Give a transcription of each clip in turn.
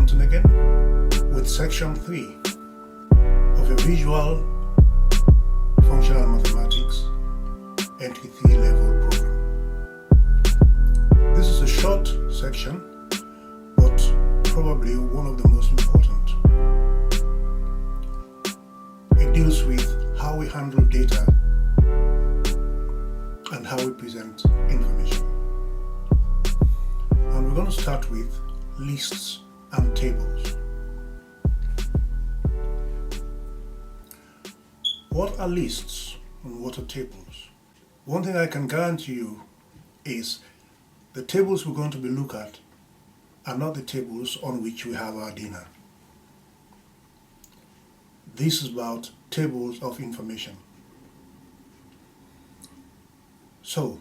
Mountain again with section 3 of a visual functional mathematics entry 3 level program. This is a short section, but probably one of the most important. It deals with how we handle data and how we present information. And we're going to start with lists and tables. What are lists and what are tables? One thing I can guarantee you is the tables we're going to be looking at are not the tables on which we have our dinner. This is about tables of information. So,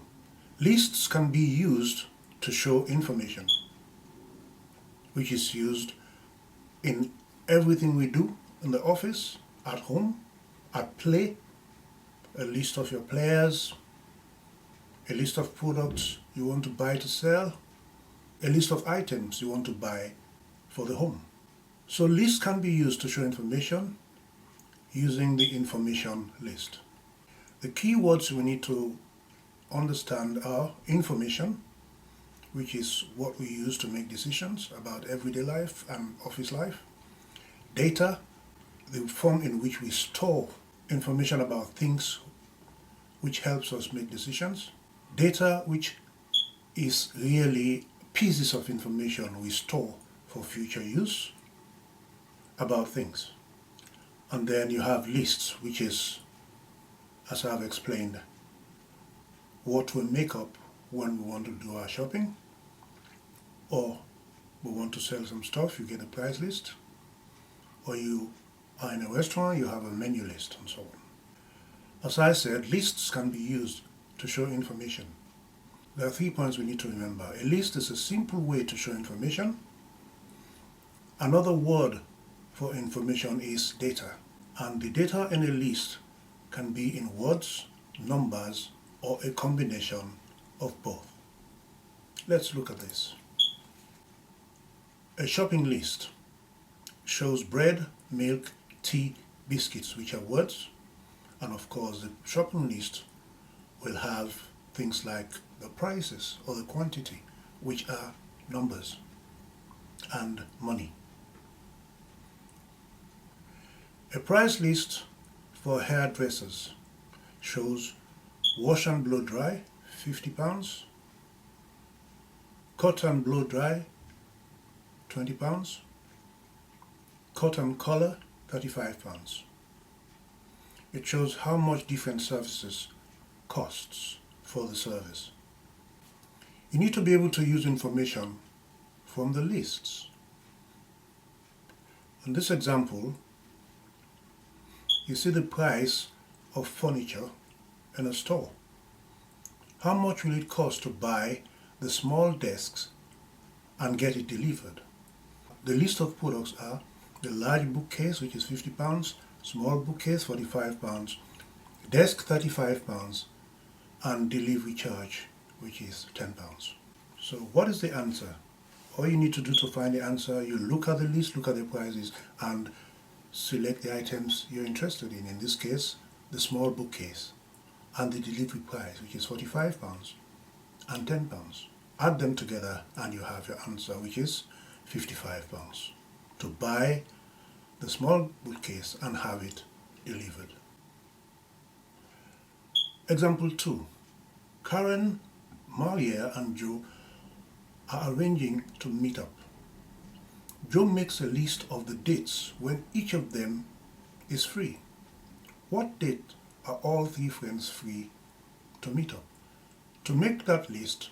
lists can be used to show information, which is used in everything we do in the office, at home, at play, a list of your players, a list of products you want to buy to sell, a list of items you want to buy for the home. So lists can be used to show information using the information list. The key words we need to understand are information, which is what we use to make decisions about everyday life and office life. Data, the form in which we store information about things which helps us make decisions. Data, which is really pieces of information we store for future use about things. And then you have lists, which is, as I've explained, what we make up when we want to do our shopping, or we want to sell some stuff, you get a price list, or you are in a restaurant, you have a menu list, and so on. As I said, lists can be used to show information. There are 3 points we need to remember. A list is a simple way to show information. Another word for information is data, and the data in a list can be in words, numbers, or a combination of both. Let's look at this. A shopping list shows bread, milk, tea, biscuits, which are words, and of course the shopping list will have things like the prices or the quantity, which are numbers, and money. A price list for hairdressers shows wash and blow dry, £50, cut and blow dry, £20, cut and color, £35. It shows how much different services costs for the service. You need to be able to use information from the lists. In this example, you see the price of furniture in a store. How much will it cost to buy the small desks and get it delivered? The list of products are the large bookcase, which is £50, small bookcase, £45, desk, £35, and delivery charge, which is £10. So what is the answer? All you need to do to find the answer, you look at the list, look at the prices, and select the items you're interested in. In this case, the small bookcase, and the delivery price, which is £45 and £10. Add them together and you have your answer, which is £55 to buy the small bookcase and have it delivered. Example 2. Karen, Maria, and Joe are arranging to meet up. Joe makes a list of the dates when each of them is free. What date are all 3 friends free to meet up? To make that list,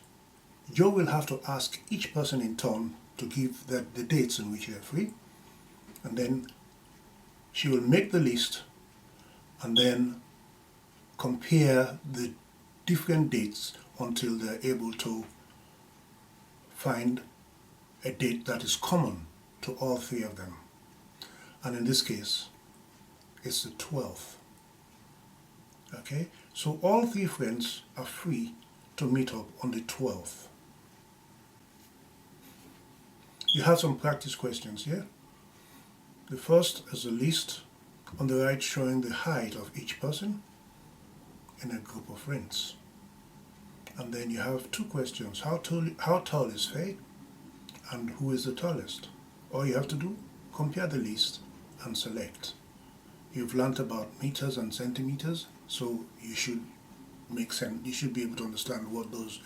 Joe will have to ask each person in turn to give the dates in which they are free, and then she will make the list and then compare the different dates until they're able to find a date that is common to all 3 of them. And in this case, it's the 12th. Okay, so all 3 friends are free to meet up on the 12th. You have some practice questions here. The first is a list on the right showing the height of each person in a group of friends. And then you have two questions. How tall is Faye? And who is the tallest? All you have to do, compare the list and select. You've learnt about meters and centimeters, so you should make sense. You should be able to understand what those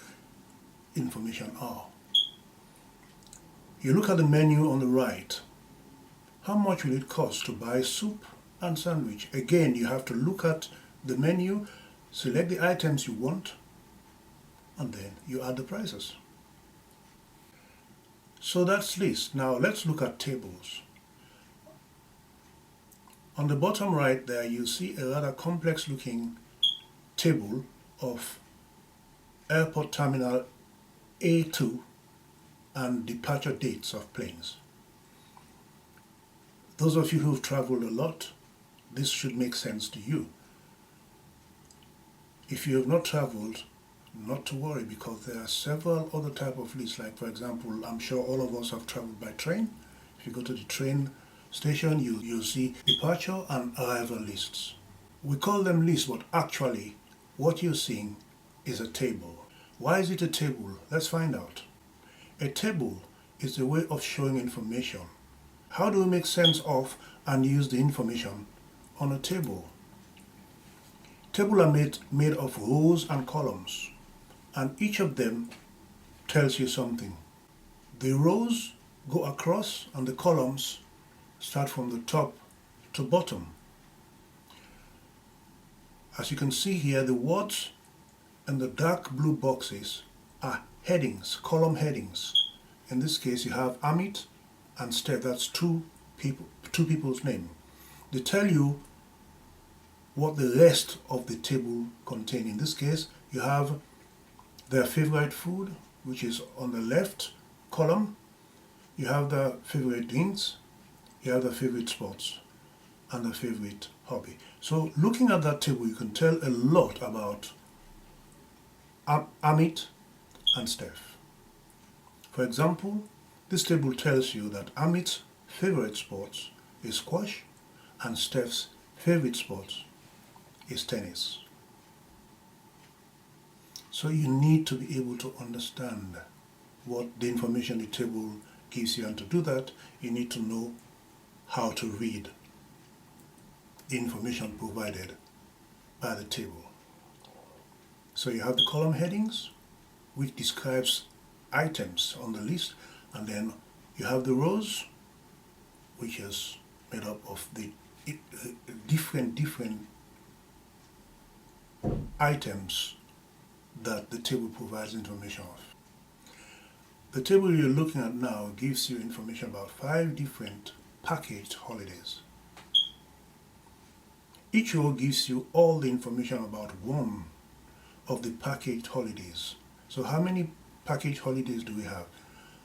information are. You look at the menu on the right. How much will it cost to buy soup and sandwich? Again, you have to look at the menu, select the items you want, and then you add the prices. So that's list. Now let's look at tables. On the bottom right there, you see a rather complex looking table of airport terminal A2 and departure dates of planes. Those of you who've traveled a lot, this should make sense to you. If you have not traveled, not to worry, because there are several other type of lists. Like, for example, I'm sure all of us have traveled by train. If you go to the train station, you'll see departure and arrival lists. We call them lists, but actually what you're seeing is a table. Why is it a table? Let's find out. A table is a way of showing information. How do we make sense of and use the information on a table? Tables are made of rows and columns, and each of them tells you something. The rows go across and the columns start from the top to bottom. As you can see here, the words in the dark blue boxes are headings, column headings. In this case, you have Amit and Steph. That's two people's name. They tell you what the rest of the table contains. In this case, you have their favorite food, which is on the left column. You have their favorite drinks, you have their favorite sports, and their favorite hobby. So looking at that table, you can tell a lot about Amit and Steph. For example, this table tells you that Amit's favorite sports is squash and Steph's favorite sports is tennis. So you need to be able to understand what the information the table gives you, and to do that you need to know how to read the information provided by the table. So you have the column headings, which describes items on the list, and then you have the rows, which is made up of the different items that the table provides information of. The table you're looking at now gives you information about 5 different packaged holidays. Each row gives you all the information about one of the packaged holidays. So how many packaged holidays do we have?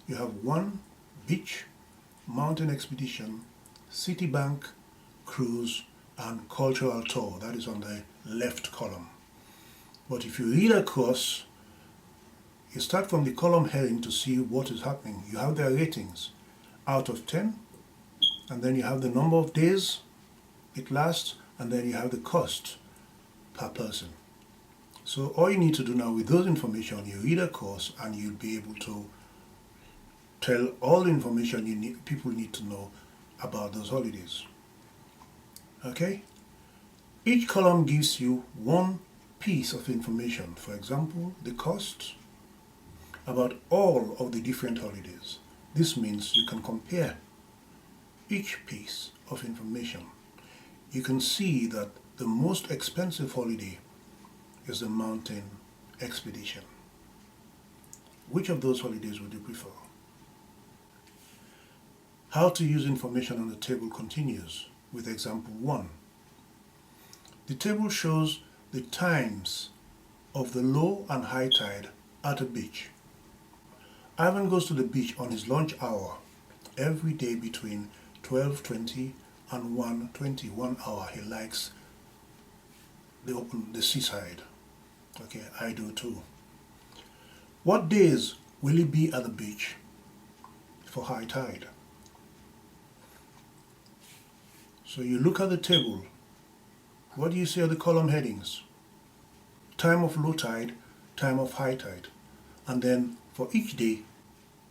You have 1 beach, mountain expedition, Citibank, cruise, and cultural tour. That is on the left column. But if you read across, you start from the column heading to see what is happening. You have their ratings out of 10, and then you have the number of days it lasts, and then you have the cost per person. So all you need to do now with those information, you read across and you'll be able to tell all the information people need to know about those holidays. Okay? Each column gives you one piece of information. For example, the cost about all of the different holidays. This means you can compare each piece of information. You can see that the most expensive holiday is the mountain expedition. Which of those holidays would you prefer? How to use information on the table continues with example 1. The table shows the times of the low and high tide at a beach. Ivan goes to the beach on his lunch hour every day between 12:20 and 1:20. 1 hour. He likes the seaside. Okay, I do too. What days will he be at the beach? for high tide. So you look at the table. What do you see are the column headings? Time of low tide, time of high tide. And then for each day,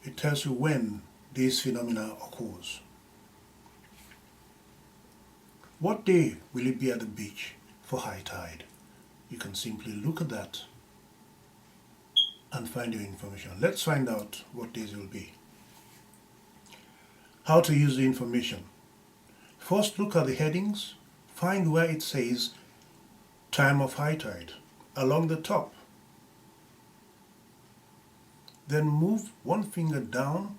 it tells you when this phenomena occurs. What day will it be at the beach for high tide? You can simply look at that and find your information. Let's find out what days it will be. How to use the information. First, look at the headings. Find where it says time of high tide along the top. Then move one finger down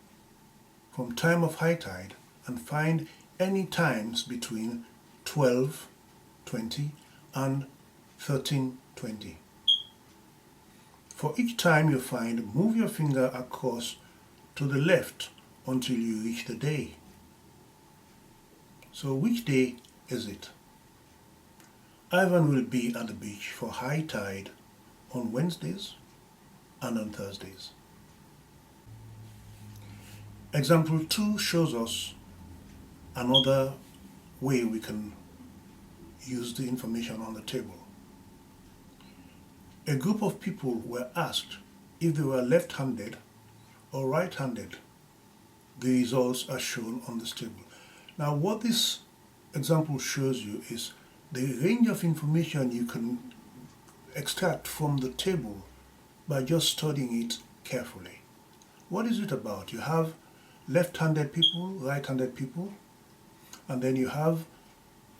from time of high tide and find any times between 12:20 and 13:20. For each time you find, move your finger across to the left until you reach the day. So which day is it? Ivan will be at the beach for high tide on Wednesdays and on Thursdays. Example 2 shows us another way we can use the information on the table. A group of people were asked if they were left-handed or right-handed. The results are shown on this table. Now what this example shows you is the range of information you can extract from the table by just studying it carefully. What is it about? You have left-handed people, right-handed people, and then you have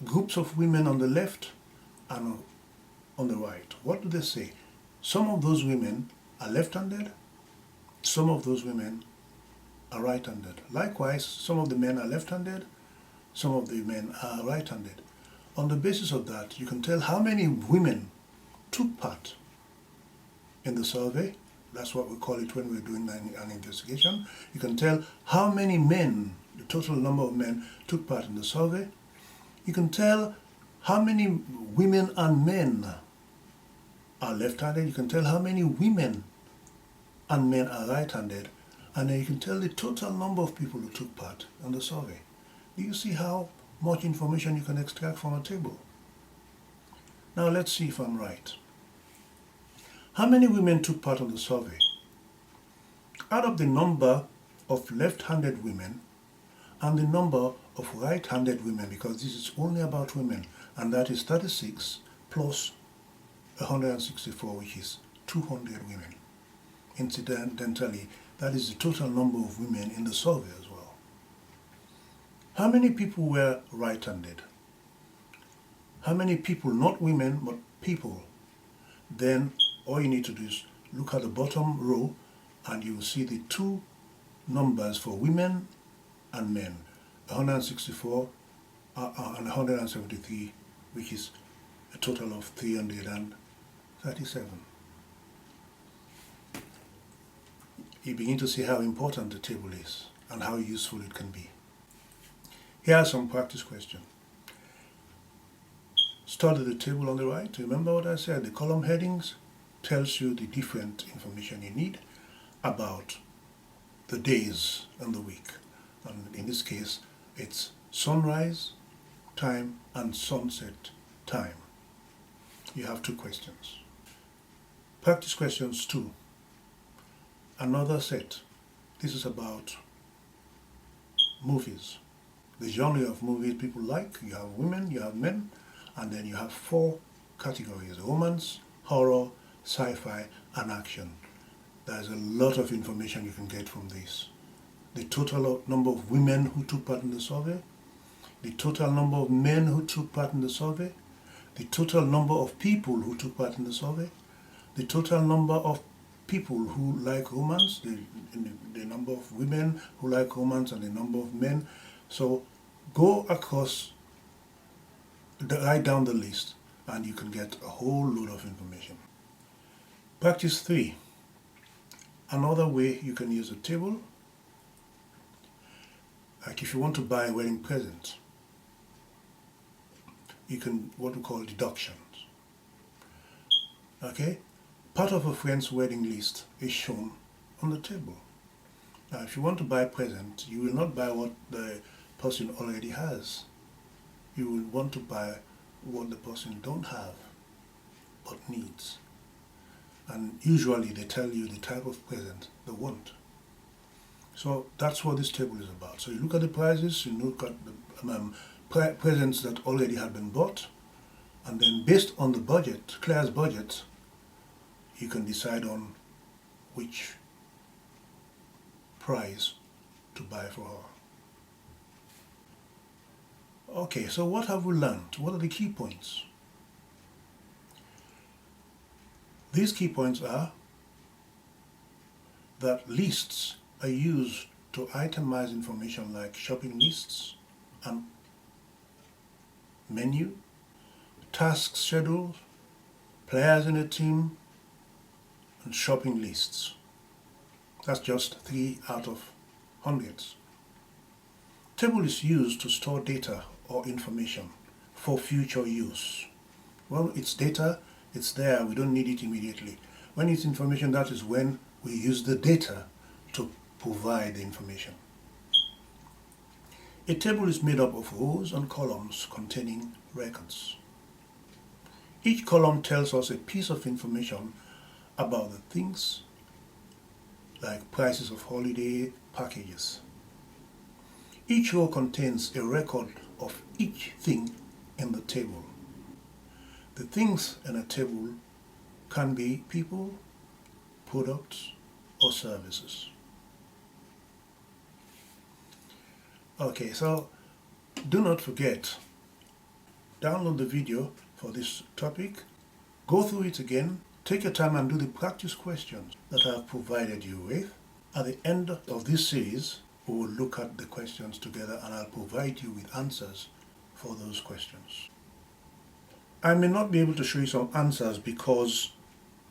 groups of women on the left and on the right. What do they say? Some of those women are left-handed, some of those women are right-handed. Likewise, some of the men are left-handed, some of the men are right-handed. On the basis of that, you can tell how many women took part in the survey. That's what we call it when we're doing an investigation. You can tell how many men, the total number of men, took part in the survey. You can tell how many women and men are left-handed. You can tell how many women and men are right-handed. And then you can tell the total number of people who took part in the survey. Do you see how much information you can extract from a table? Now let's see if I'm right. How many women took part in the survey? Add up the number of left-handed women and the number of right-handed women, because this is only about women, and that is 36 plus 164, which is 200 women. Incidentally, that is the total number of women in the survey as well. How many people were right-handed? How many people, not women, but people? Then all you need to do is look at the bottom row and you will see the two numbers for women and men, 164 and 173, which is a total of 337. You begin to see how important the table is and how useful it can be. Here are some practice questions. Study the table on the right. Remember what I said, the column headings tells you the different information you need about the days and the week. And in this case, it's sunrise time and sunset time. You have 2 questions. Practice questions 2. Another set. This is about movies. The genre of movies people like. You have women, you have men, and then you have 4 categories: romance, horror, sci-fi, and action. There's a lot of information you can get from this. The total number of women who took part in the survey, the total number of men who took part in the survey, the total number of people who took part in the survey, the total number of people who like romance, the number of women who like romance and the number of men. So go across, write down the list, and you can get a whole load of information. Practice 3. Another way you can use a table, like if you want to buy a wedding present, you can what we call deductions. Okay? Part of a friend's wedding list is shown on the table. Now, if you want to buy a present, you will not buy what the person already has. You will want to buy what the person don't have but needs. And usually they tell you the type of present they want. So that's what this table is about. So you look at the prices, you look at the presents that already have been bought, and then based on the budget, Claire's budget, you can decide on which price to buy for her. Okay, so what have we learned? What are the key points? These key points are that lists are used to itemize information like shopping lists and menu, task schedules, players in a team, and shopping lists. That's just 3 out of hundreds. Table is used to store data or information for future use. Well, it's data, it's there, we don't need it immediately. When it's information, that is when we use the data to provide the information. A table is made up of rows and columns containing records. Each column tells us a piece of information about the things like prices of holiday packages. Each row contains a record of each thing in the table. The things in a table can be people, products, or services. Okay, so do not forget, download the video for this topic, go through it again, take your time and do the practice questions that I have provided you with. At the end of this series, we will look at the questions together and I'll provide you with answers for those questions. I may not be able to show you some answers because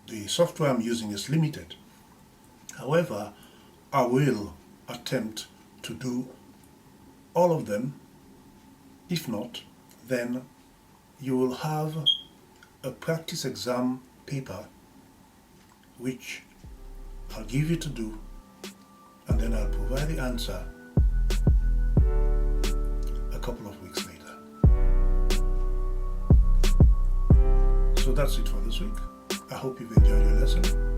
the software I'm using is limited. However, I will attempt to do all of them. If not, then you will have a practice exam paper which I'll give you to do, and then I'll provide the answer a couple of weeks later. So that's it for this week. I hope you've enjoyed your lesson.